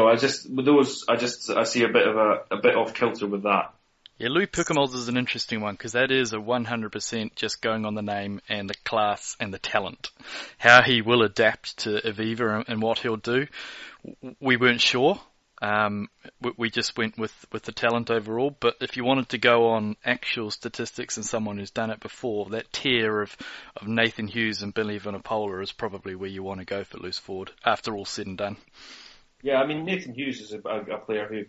a bit off kilter with that. Yeah, Louis Picamole is an interesting one because that is a 100% just going on the name and the class and the talent. How he will adapt to Aviva and what he'll do, we weren't sure. We just went with the talent overall. But if you wanted to go on actual statistics and someone who's done it before, that tier of Nathan Hughes and Billy Vanapola is probably where you want to go for loose forward after all said and done. Yeah, I mean, Nathan Hughes is a player who,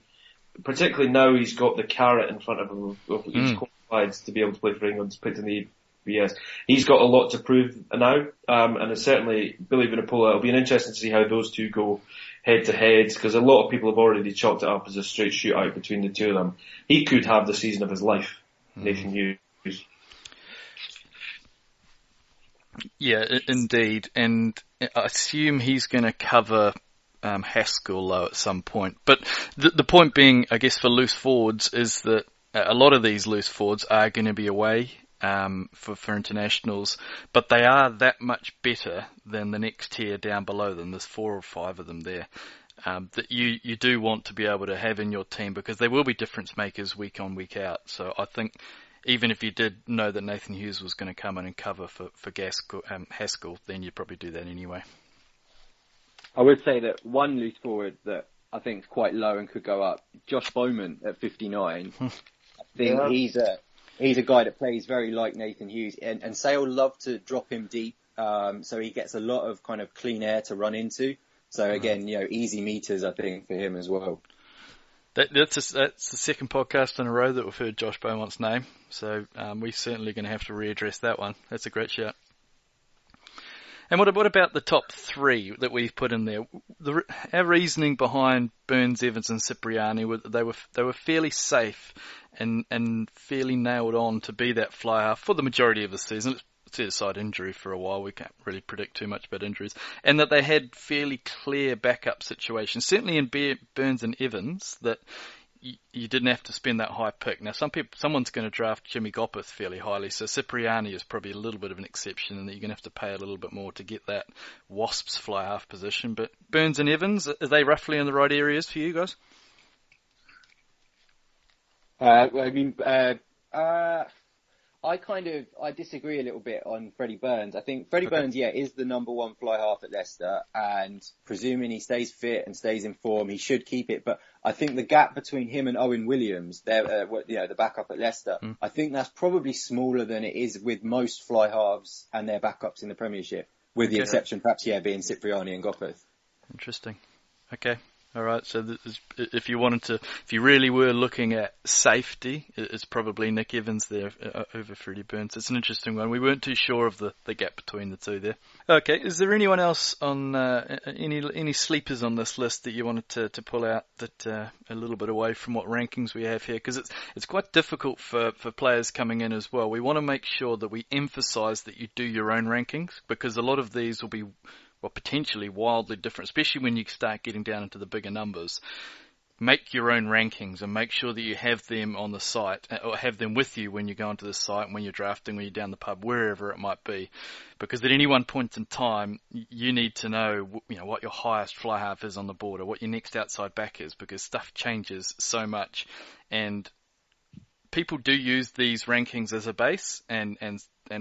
particularly now he's got the carrot in front of him of he's qualified to be able to play for England, to put in the EBS. He's got a lot to prove now, and it's certainly Billy Vanapola. It'll be interesting to see how those two go head to head, because a lot of people have already chalked it up as a straight shootout between the two of them. He could have the season of his life, Nathan Hughes. Yeah, indeed, and I assume he's going to cover Haskell low at some point. But the point being, I guess, for loose forwards is that a lot of these loose forwards are going to be away for internationals, but they are that much better than the next tier down below them. There's 4 or 5 of them there that you do want to be able to have in your team, because they will be difference makers week on, week out. So I think even if you did know that Nathan Hughes was going to come in and cover for Haskell, then you'd probably do that anyway. I would say that one loose forward that I think is quite low and could go up, Josh Bowman at 59. I think he's a guy that plays very like Nathan Hughes, and Sale love to drop him deep so he gets a lot of kind of clean air to run into. So again, easy meters, I think, for him as well. That's the second podcast in a row that we've heard Josh Beaumont's name, so we're certainly going to have to readdress that one. That's a great shout. And what about the top three that we've put in there? Our reasoning behind Burns, Evans, and Cipriani, they were fairly safe and fairly nailed on to be that fly half for the majority of the season. Let's set aside injury for a while. We can't really predict too much about injuries, and that they had fairly clear backup situations. Certainly in Burns and Evans, that you didn't have to spend that high pick. Now, someone's going to draft Jimmy Gopperth fairly highly, so Cipriani is probably a little bit of an exception, and that you're going to have to pay a little bit more to get that Wasps fly half position. But Burns and Evans, are they roughly in the right areas for you guys? I disagree a little bit on Freddie Burns. I think Freddie Burns, is the number one fly half at Leicester, and presuming he stays fit and stays in form, he should keep it. But I think the gap between him and Owen Williams, the backup at Leicester, I think that's probably smaller than it is with most fly halves and their backups in the Premiership, with the exception perhaps, being Cipriani and Gopperth. Interesting. Okay. All right, so if you really were looking at safety, it's probably Nick Evans there over Freddie Burns. It's an interesting one. We weren't too sure of the gap between the two there. Okay, is there anyone else on any sleepers on this list that you wanted to pull out that a little bit away from what rankings we have here? Because it's quite difficult for players coming in as well. We want to make sure that we emphasise that you do your own rankings, because a lot of these will be potentially wildly different, especially when you start getting down into the bigger numbers. Make your own rankings and make sure that you have them on the site, or have them with you when you go onto the site, when you're drafting, when you're down the pub, wherever it might be. Because at any one point in time, you need to know, what your highest fly half is on the board, or what your next outside back is, because stuff changes so much. And people do use these rankings as a base, and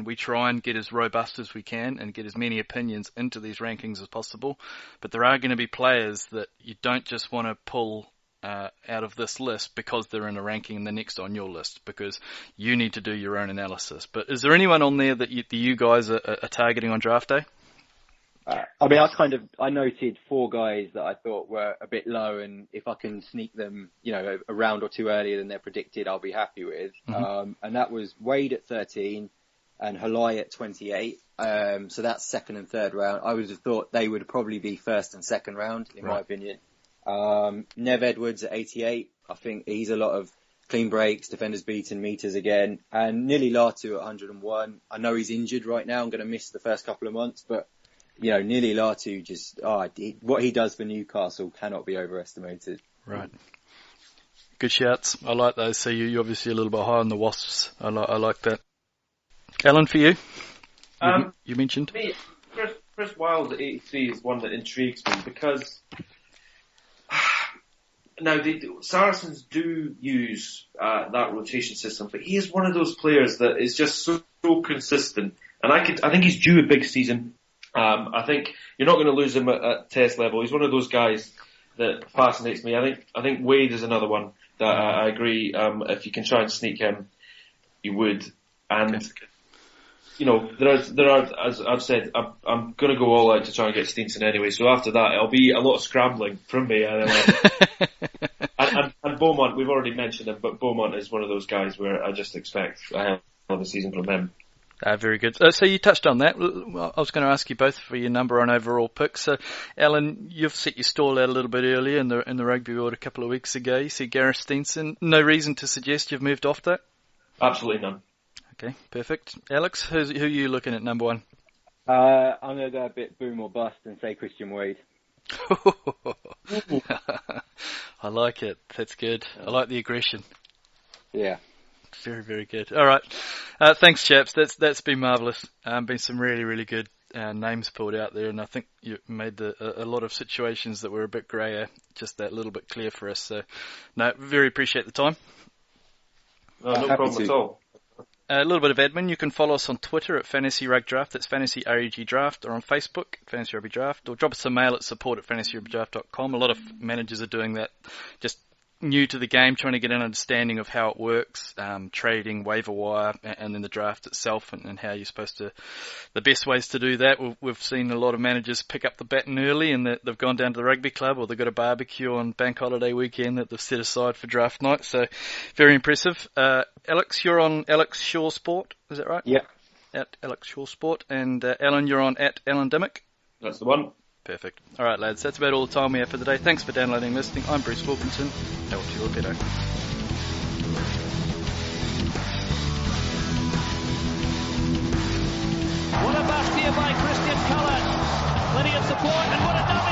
we try and get as robust as we can and get as many opinions into these rankings as possible. But there are going to be players that you don't just want to pull out of this list because they're in a ranking and they're next on your list, because you need to do your own analysis. But is there anyone on there that you guys are targeting on draft day? I noted 4 guys that I thought were a bit low, and if I can sneak them, a round or two earlier than they're predicted, I'll be happy with. And that was Wade at 13 and Halai at 28. So that's second and third round. I would have thought they would probably be first and second round, in my opinion. Nev Edwards at 88. I think he's a lot of clean breaks, defenders beaten, meters again. And Nili Latu at 101. I know he's injured right now. I'm going to miss the first couple of months, but Nili Latu what he does for Newcastle cannot be overestimated. Right. Good shouts. I like those. So you're obviously a little bit high on the Wasps. I like that. Alan, for you? You mentioned? Me, Chris Wilde at 83 is one that intrigues me, because now the Saracens do use that rotation system, but he is one of those players that is just so consistent, and I think he's due a big season. I think you're not going to lose him at test level. He's one of those guys that fascinates me. I think Wade is another one that I agree. If you can try and sneak him, you would. And there are, as I've said, I'm going to go all out to try and get Steenson anyway. So after that, it'll be a lot of scrambling from me. And Beaumont, we've already mentioned him, but Beaumont is one of those guys where I just expect a hell of a season from him. Very good. So you touched on that. I was going to ask you both for your number on overall picks. So, Alan, you've set your stall out a little bit earlier in the rugby world a couple of weeks ago. You see Gareth Steenson. No reason to suggest you've moved off that? Absolutely none. Okay, perfect. Alex, who are you looking at number one? I'm going to go a bit boom or bust and say Christian Wade. I like it. That's good. I like the aggression. Yeah. Very, very good. All right. Thanks, chaps. That's been marvellous. Been some really, really good names pulled out there, and I think you made a lot of situations that were a bit greyer just that little bit clear for us. So, no, very appreciate the time. No problem at all. A little bit of admin. You can follow us on Twitter at Fantasy Rug Draft. That's Fantasy RUG Draft, or on Facebook, Fantasy Rugby Draft, or drop us a mail at support@fantasyrugbydraft.com. A lot of managers are doing that. Just new to the game, trying to get an understanding of how it works, trading, waiver wire, and then the draft itself, and how you're supposed to, the best ways to do that. We've seen a lot of managers pick up the baton early, and that they've gone down to the rugby club, or they've got a barbecue on bank holiday weekend that they've set aside for draft night. So very impressive. Alex, you're on Alex Shaw Sport, is that right? Yeah. At Alex Shaw Sport. And Alan, you're on at Alan Dymock. That's the one. Perfect. All right, lads, that's about all the time we have for today. Thanks for downloading and listening. I'm Bruce Wilkinson. Out to your pedo. What a bust here by Christian Cullen. Plenty of support, and what a dummy!